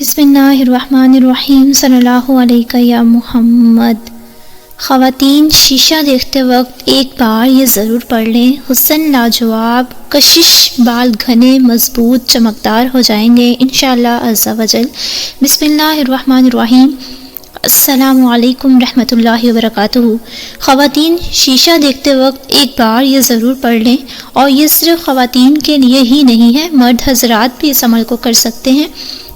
بسم اللہ الرحمن الرحیم صلی اللہ علیہ یا محمد۔ خواتین، شیشہ دیکھتے وقت ایک بار یہ ضرور پڑھ لیں، حسن لاجواب، کشش، بال گھنے، مضبوط، چمکدار ہو جائیں گے انشاءاللہ عز و جل۔ بسم اللہ الرحمن الرحیم۔ السلام علیکم رحمۃ اللہ وبرکاتہ۔ خواتین، شیشہ دیکھتے وقت ایک بار یہ ضرور پڑھ لیں، اور یہ صرف خواتین کے لیے ہی نہیں ہے، مرد حضرات بھی اس عمل کو کر سکتے ہیں۔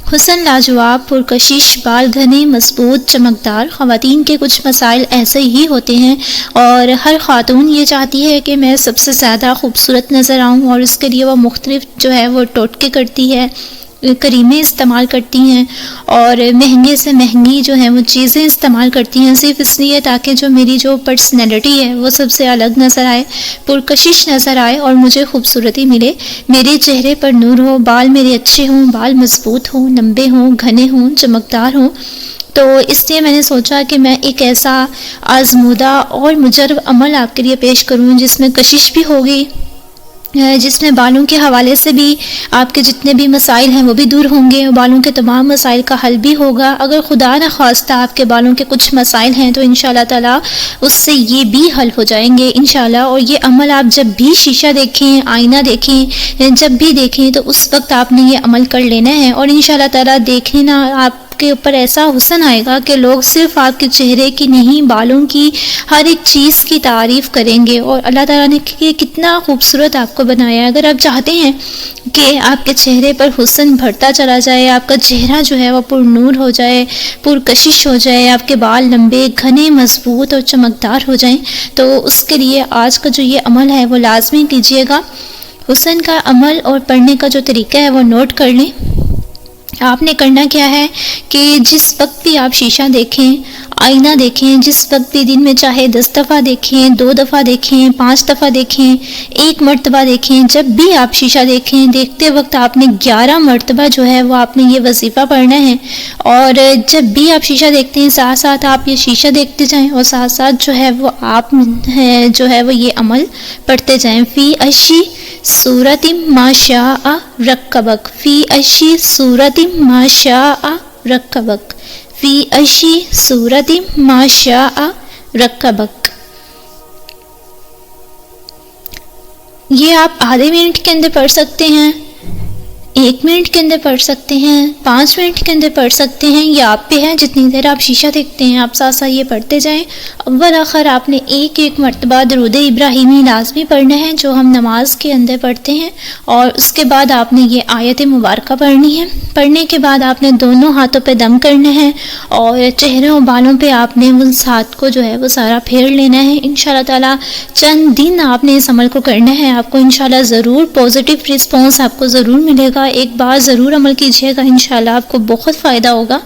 حسن لاجواب، پرکشش، بال گھنے، مضبوط، چمکدار۔ خواتین کے کچھ مسائل ایسے ہی ہوتے ہیں، اور ہر خاتون یہ چاہتی ہے کہ میں سب سے زیادہ خوبصورت نظر آؤں، اور اس کے لیے وہ مختلف وہ ٹوٹکے کرتی ہے، کریمیں استعمال کرتی ہیں، اور مہنگے سے مہنگی وہ چیزیں استعمال کرتی ہیں، صرف اس لیے تاکہ میری پرسنالٹی ہے وہ سب سے الگ نظر آئے، پرکشش نظر آئے، اور مجھے خوبصورتی ملے، میرے چہرے پر نور ہو، بال میرے اچھے ہوں، بال مضبوط ہوں، لمبے ہوں، گھنے ہوں، چمکدار ہوں۔ تو اس لیے میں نے سوچا کہ میں ایک ایسا آزمودہ اور مجرب عمل آپ کے لیے پیش کروں جس میں کشش بھی ہوگی، جس میں بالوں کے حوالے سے بھی آپ کے جتنے بھی مسائل ہیں وہ بھی دور ہوں گے، اور بالوں کے تمام مسائل کا حل بھی ہوگا۔ اگر خدا نہ خواستہ آپ کے بالوں کے کچھ مسائل ہیں تو انشاءاللہ تعالیٰ اس سے یہ بھی حل ہو جائیں گے انشاءاللہ۔ اور یہ عمل آپ جب بھی شیشہ دیکھیں، آئینہ دیکھیں، جب بھی دیکھیں تو اس وقت آپ نے یہ عمل کر لینا ہے، اور انشاءاللہ تعالیٰ دیکھیں نا آپ کے اوپر ایسا حسن آئے گا کہ لوگ صرف آپ کے چہرے کی نہیں، بالوں کی، ہر ایک چیز کی تعریف کریں گے، اور اللہ تعالیٰ نے کتنا خوبصورت آپ کو بنایا ہے۔ اگر آپ چاہتے ہیں کہ آپ کے چہرے پر حسن بڑھتا چلا جائے، آپ کا چہرہ وہ پر نور ہو جائے، پرکشش ہو جائے، آپ کے بال لمبے، گھنے، مضبوط اور چمکدار ہو جائیں، تو اس کے لیے آج کا یہ عمل ہے وہ لازمی کیجیے گا۔ حسن کا عمل اور پڑھنے کا طریقہ ہے وہ نوٹ کر لیں۔ آپ نے کرنا کیا ہے کہ جس وقت بھی آپ شیشہ دیکھیں، آئینہ دیکھیں، جس وقت بھی دن میں چاہے 10 دفعہ دیکھیں، 2 دفعہ دیکھیں، 5 دفعہ دیکھیں، 1 مرتبہ دیکھیں، جب بھی آپ شیشہ دیکھیں، دیکھتے وقت آپ نے 11 مرتبہ وہ آپ نے یہ وظیفہ پڑھنا ہے، اور جب بھی آپ شیشہ دیکھتے ہیں ساتھ ساتھ آپ یہ شیشہ دیکھتے جائیں، اور ساتھ ساتھ وہ آپ وہ یہ عمل پڑھتے جائیں۔ فی اشی صورت ما شاء رکبک، فی اشی صورت ما شاء رکبک، فی اشی صورت ما شاء رکبک۔ یہ آپ آدھے منٹ کے اندر پڑھ سکتے ہیں، 1 منٹ کے اندر پڑھ سکتے ہیں، 5 منٹ کے اندر پڑھ سکتے ہیں، یہ آپ پہ ہے جتنی دیر آپ شیشہ دیکھتے ہیں آپ ساتھ ساتھ یہ پڑھتے جائیں۔ اول آخر آپ نے ایک مرتبہ درود ابراہیمی لازمی پڑھنا ہے جو ہم نماز کے اندر پڑھتے ہیں، اور اس کے بعد آپ نے یہ آیت مبارکہ پڑھنی ہے۔ پڑھنے کے بعد آپ نے دونوں ہاتھوں پہ دم کرنا ہے، اور چہرے اور بالوں پہ آپ نے اس ہاتھ کو وہ سارا پھیر لینا ہے۔ انشاءاللہ تعالیٰ چند دن آپ نے اس عمل کو کرنا ہے، آپ کو انشاءاللہ ضرور پازیٹیو رسپانس آپ کو ضرور ملے گا۔ ایک بار ضرور عمل کیجیے گا، انشاءاللہ آپ کو بہت فائدہ ہوگا۔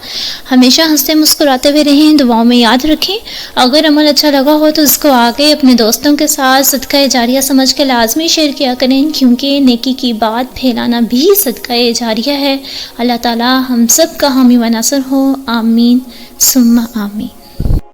ہمیشہ ہنستے مسکراتے ہوئے رہیں، دعاؤں میں یاد رکھیں۔ اگر عمل اچھا لگا ہو تو اس کو آگے اپنے دوستوں کے ساتھ صدقہ جاریہ سمجھ کے لازمی شیئر کیا کریں، کیونکہ نیکی کی بات پھیلانا بھی صدقہ جاریہ ہے۔ اللہ تعالی ہم سب کا حامی و ناصر ہو، آمین ثم آمین۔